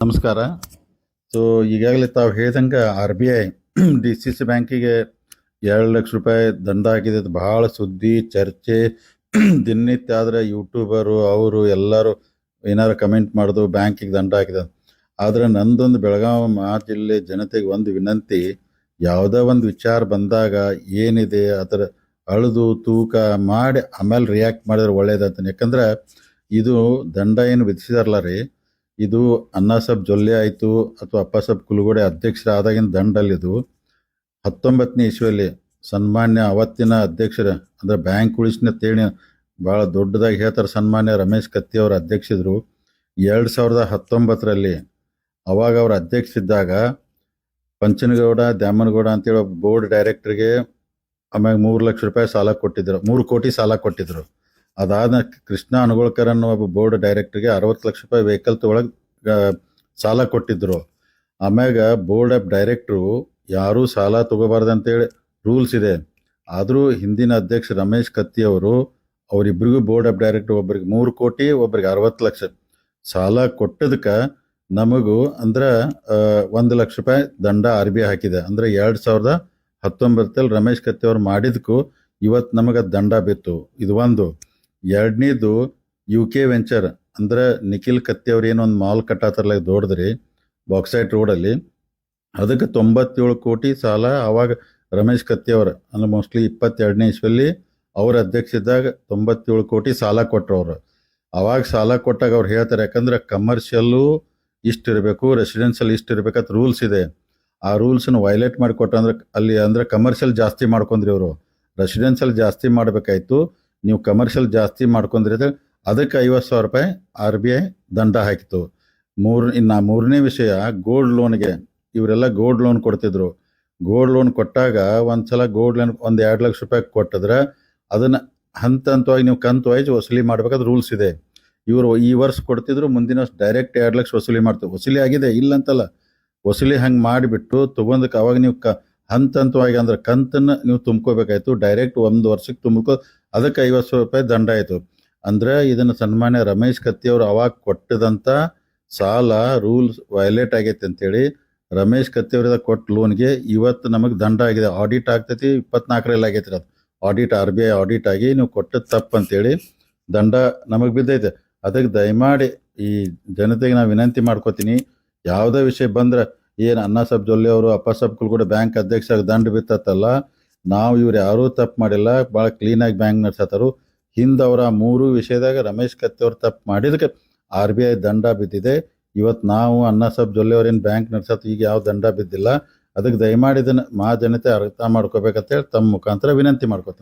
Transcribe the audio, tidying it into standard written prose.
ನಮಸ್ಕಾರ. ಸೊ ಈಗಾಗಲೇ ತಾವು ಹೇಳ್ದಂಗೆ RBI DCC ಬ್ಯಾಂಕಿಗೆ 2 ಲಕ್ಷ ರೂಪಾಯಿ ದಂಡ ಹಾಕಿದೆ. ಅದು ಭಾಳ ಸುದ್ದಿ ಚರ್ಚೆ ದಿನನಿತ್ಯ. ಆದರೆ ಯೂಟ್ಯೂಬರು ಅವರು ಎಲ್ಲರೂ ಏನಾರು ಕಮೆಂಟ್ ಮಾಡೋದು ಬ್ಯಾಂಕಿಗೆ ದಂಡ ಹಾಕಿದೆ. ಆದರೆ ನಂದೊಂದು ಬೆಳಗಾವಿ ಜಿಲ್ಲೆ ಜನತೆಗೆ ಒಂದು ವಿನಂತಿ, ಯಾವುದೋ ಒಂದು ವಿಚಾರ ಬಂದಾಗ ಏನಿದೆ ಅದರ ಅಳೆದು ತೂಕ ಮಾಡಿ ಆಮೇಲೆ ರಿಯಾಕ್ಟ್ ಮಾಡಿದ್ರೆ ಒಳ್ಳೇದಂತ. ಯಾಕಂದ್ರೆ ಇದು ದಂಡ ಏನು ವಿಧಿಸಿದಾರಲ್ಲ ರೀ, ಇದು ಅಣ್ಣಾಸಾಬ್ ಜೊಲ್ಲೆ ಆಯಿತು ಅಥವಾ ಅಪ್ಪಾಸಾಬ್ ಕುಲಗೋಡೆ ಅಧ್ಯಕ್ಷರಾದಾಗಿನ ದಂಡಲ್ಲಿದು 19ನೇ ಇಸ್ವಿಯಲ್ಲಿ ಸನ್ಮಾನ್ಯ ಅವತ್ತಿನ ಅಧ್ಯಕ್ಷರ ಅಂದರೆ ಬ್ಯಾಂಕ್ ಉಳಿಸಿನ ತೇಳಿ ಭಾಳ ದೊಡ್ಡದಾಗಿ ಹೇಳ್ತಾರೆ, ಸನ್ಮಾನ್ಯ ರಮೇಶ್ ಕತ್ತಿ ಅವರ ಅಧ್ಯಕ್ಷರು 2019ರಲ್ಲಿ. ಅವಾಗ ಅವ್ರ ಅಧ್ಯಕ್ಷರಿದ್ದಾಗ ಪಂಚನಗೌಡ ದ್ಯಾಮನಗೌಡ ಅಂತೇಳಿ ಒಬ್ಬ ಬೋರ್ಡ್ ಡೈರೆಕ್ಟರ್ಗೆ ಆಮ್ಯಾಗ 3 ಲಕ್ಷ ರೂಪಾಯಿ ಸಾಲ ಕೊಟ್ಟಿದ್ರು, 3 ಕೋಟಿ ಸಾಲ ಕೊಟ್ಟಿದ್ರು. ಅದಾದ ಕೃಷ್ಣ ಅನಗೋಳ್ಕರ್ ಅನ್ನೋ ಒಬ್ಬ ಬೋರ್ಡ್ ಡೈರೆಕ್ಟರ್ಗೆ 60 ಲಕ್ಷ ರೂಪಾಯಿ ವೆಹಿಕಲ್ ತೊಗೊಳಗೆ ಸಾಲ ಕೊಟ್ಟಿದ್ರು. ಆಮ್ಯಾಗ ಬೋರ್ಡ್ ಆಫ್ ಡೈರೆಕ್ಟ್ರು ಯಾರೂ ಸಾಲ ತೊಗೋಬಾರ್ದಂತೇಳಿ ರೂಲ್ಸ್ ಇದೆ. ಆದರೂ ಹಿಂದಿನ ಅಧ್ಯಕ್ಷ ರಮೇಶ್ ಕತ್ತಿ ಅವರು ಅವರಿಬ್ಬರಿಗೂ ಬೋರ್ಡ್ ಆಫ್ ಡೈರೆಕ್ಟರ್ ಒಬ್ಬರಿಗೆ 3 ಕೋಟಿ ಒಬ್ಬರಿಗೆ 60 ಲಕ್ಷ ಸಾಲ ಕೊಟ್ಟದಕ್ಕೆ ನಮಗೂ ಅಂದ್ರೆ 1 ಲಕ್ಷ ರೂಪಾಯಿ ದಂಡ RBI ಹಾಕಿದೆ. ಅಂದರೆ 2019ರಲ್ಲಿ ರಮೇಶ್ ಕತ್ತಿ ಅವ್ರು ಮಾಡಿದಕ್ಕೂ ಇವತ್ತು ನಮಗೆ ದಂಡ ಬಿತ್ತು. ಇದು ಒಂದು. ಎರಡನೇದು UK ವೆಂಚರ್ ಅಂದ್ರೆ ನಿಖಿಲ್ ಕತ್ತಿ ಅವ್ರು ಏನೊಂದು ಮಾಲ್ ಕಟ್ಟಾತಾರಲ್ಲ ದೊಡ್ಡದ್ರಿ ಬಾಕ್ಸೈಟ್ ರೋಡಲ್ಲಿ, ಅದಕ್ಕೆ 97 ಕೋಟಿ ಸಾಲ ಅವಾಗ ರಮೇಶ್ ಕತ್ತಿ ಅವ್ರು ಅಂದ್ರೆ ಮೋಸ್ಟ್ಲಿ 22ನೇ ಇಸ್ವಿಯಲ್ಲಿ ಅವ್ರ ಅಧ್ಯಕ್ಷ ಇದ್ದಾಗ 97 ಕೋಟಿ ಸಾಲ ಕೊಟ್ಟರು ಅವರು. ಅವಾಗ ಸಾಲ ಕೊಟ್ಟಾಗ ಅವ್ರು ಹೇಳ್ತಾರೆ, ಯಾಕಂದ್ರೆ ಕಮರ್ಷಿಯಲ್ಲು ಇಷ್ಟಿರಬೇಕು, ರೆಸಿಡೆನ್ಷಿಯಲ್ ಇಷ್ಟಿರ್ಬೇಕಂತ ರೂಲ್ಸ್ ಇದೆ. ಆ ರೂಲ್ಸನ್ನು ವೈಲೇಟ್ ಮಾಡಿಕೊಟ್ಟ ಅಂದ್ರೆ ಅಲ್ಲಿ ಅಂದ್ರೆ ಕಮರ್ಷಿಯಲ್ ಜಾಸ್ತಿ ಮಾಡ್ಕೊಂಡ್ರಿ ಅವರು, ರೆಸಿಡೆನ್ಷಿಯಲ್ ಜಾಸ್ತಿ ಮಾಡಬೇಕಾಯ್ತು, ನೀವು ಕಮರ್ಷಿಯಲ್ ಜಾಸ್ತಿ ಮಾಡ್ಕೊಂಡ್ರಿ ಅದಕ್ಕೆ 50,000 ರೂಪಾಯಿ RBI ದಂಡ ಹಾಕಿತು. ಇನ್ನು ಮೂರನೇ ವಿಷಯ, ಗೋಲ್ಡ್ ಲೋನ್ಗೆ ಇವರೆಲ್ಲ ಗೋಲ್ಡ್ ಲೋನ್ ಕೊಡ್ತಿದ್ರು. ಗೋಲ್ಡ್ ಲೋನ್ ಕೊಟ್ಟಾಗ ಒಂದ್ಸಲ ಗೋಲ್ಡ್ ಲೋನ್ 2 ಲಕ್ಷ ರೂಪಾಯಿ ಕೊಟ್ಟಿದ್ರೆ ಅದನ್ನು ಹಂತ ಹಂತವಾಗಿ ನೀವು ಕಂತು ವೈಸ್ ವಸೂಲಿ ಮಾಡ್ಬೇಕಾದ್ರೆ ರೂಲ್ಸ್ ಇದೆ. ಇವರು ಈ ವರ್ಷ ಕೊಡ್ತಿದ್ರು, ಮುಂದಿನ ವರ್ಷ ಡೈರೆಕ್ಟ್ 2 ಲಕ್ಷ ವಸೂಲಿ ಮಾಡ್ತೀವಿ. ವಸೂಲಿ ಆಗಿದೆ ಇಲ್ಲ ಅಂತಲ್ಲ, ವಸೂಲಿ ಹಂಗೆ ಮಾಡಿಬಿಟ್ಟು ತೊಗೊಂಡಕ್ಕೆ ಅವಾಗ ನೀವು ಹಂತ ಹಂತವಾಗಿ ಅಂದ್ರೆ ಕಂತನ್ನು ನೀವು ತುಂಬ್ಕೋಬೇಕಾಯ್ತು. ಡೈರೆಕ್ಟ್ 1 ವರ್ಷಕ್ಕೆ ತುಂಬ್ಕೋ ಅದಕ್ಕೆ 50,000 ರೂಪಾಯಿ ದಂಡ ಆಯಿತು. ಅಂದರೆ ಇದನ್ನು ಸನ್ಮಾನ್ಯ ರಮೇಶ್ ಕತ್ತಿ ಅವರು ಅವಾಗ ಕೊಟ್ಟಿದಂಥ ಸಾಲ ರೂಲ್ಸ್ ವೈಲೇಟ್ ಆಗೈತೆ ಅಂತೇಳಿ ರಮೇಶ್ ಕತ್ತಿ ಅವ್ರದ ಕೊಟ್ಟ ಲೋನ್ಗೆ ಇವತ್ತು ನಮಗೆ ದಂಡ ಆಗಿದೆ. ಆಡಿಟ್ ಆಗ್ತೈತಿ 24ರಲ್ಲಿ ಆಗೈತಿ ಅದು ಆಡಿಟ್, RBI ಆಡಿಟ್ ಆಗಿ ನೀವು ಕೊಟ್ಟದ್ದು ತಪ್ಪು ಅಂತೇಳಿ ದಂಡ ನಮಗೆ ಬಿದ್ದೈತೆ. ಅದಕ್ಕೆ ದಯಮಾಡಿ ಈ ಜನತೆಗೆ ನಾನು ವಿನಂತಿ ಮಾಡ್ಕೋತೀನಿ, ಯಾವುದೇ ವಿಷಯ ಬಂದ್ರೆ ಏನು ಅಣ್ಣಾಸಾಬ್ ಜೊಲ್ಲೆ ಅವರು ಅಪ್ಪಾಸಾಬ್ ಕುಲಗೋಡೆ ಬ್ಯಾಂಕ್ ಅಧ್ಯಕ್ಷರಾಗಿ ದಂಡ ಬಿತ್ತತ್ತಲ್ಲ, ನಾವು ಇವ್ರು ಯಾರೂ ತಪ್ಪು ಮಾಡಿಲ್ಲ, ಭಾಳ ಕ್ಲೀನಾಗಿ ಬ್ಯಾಂಕ್ ನಡೆಸತ್ತಾರು. ಹಿಂದೆ ಅವರ 3 ವಿಷಯದಾಗ ರಮೇಶ್ ಕತ್ತಿ ಅವ್ರು ತಪ್ಪು ಮಾಡಿದಕ್ಕೆ RBI ದಂಡ ಬಿದ್ದಿದೆ. ಇವತ್ತು ನಾವು ಅಣ್ಣಾಸಾಬ್ ಜೊಲ್ಲೆ ಅವ್ರೇನು ಬ್ಯಾಂಕ್ ನಡೆಸತ್ತು, ಈಗ ಯಾವ ದಂಡ ಬಿದ್ದಿಲ್ಲ. ಅದಕ್ಕೆ ದಯಮಾಡಿ ಇದನ್ನು ಜನತೆ ಅರ್ಥ ಮಾಡ್ಕೋಬೇಕಂತೇಳಿ ತಮ್ಮ ಮುಖಾಂತರ ವಿನಂತಿ ಮಾಡ್ಕೋತೀನಿ.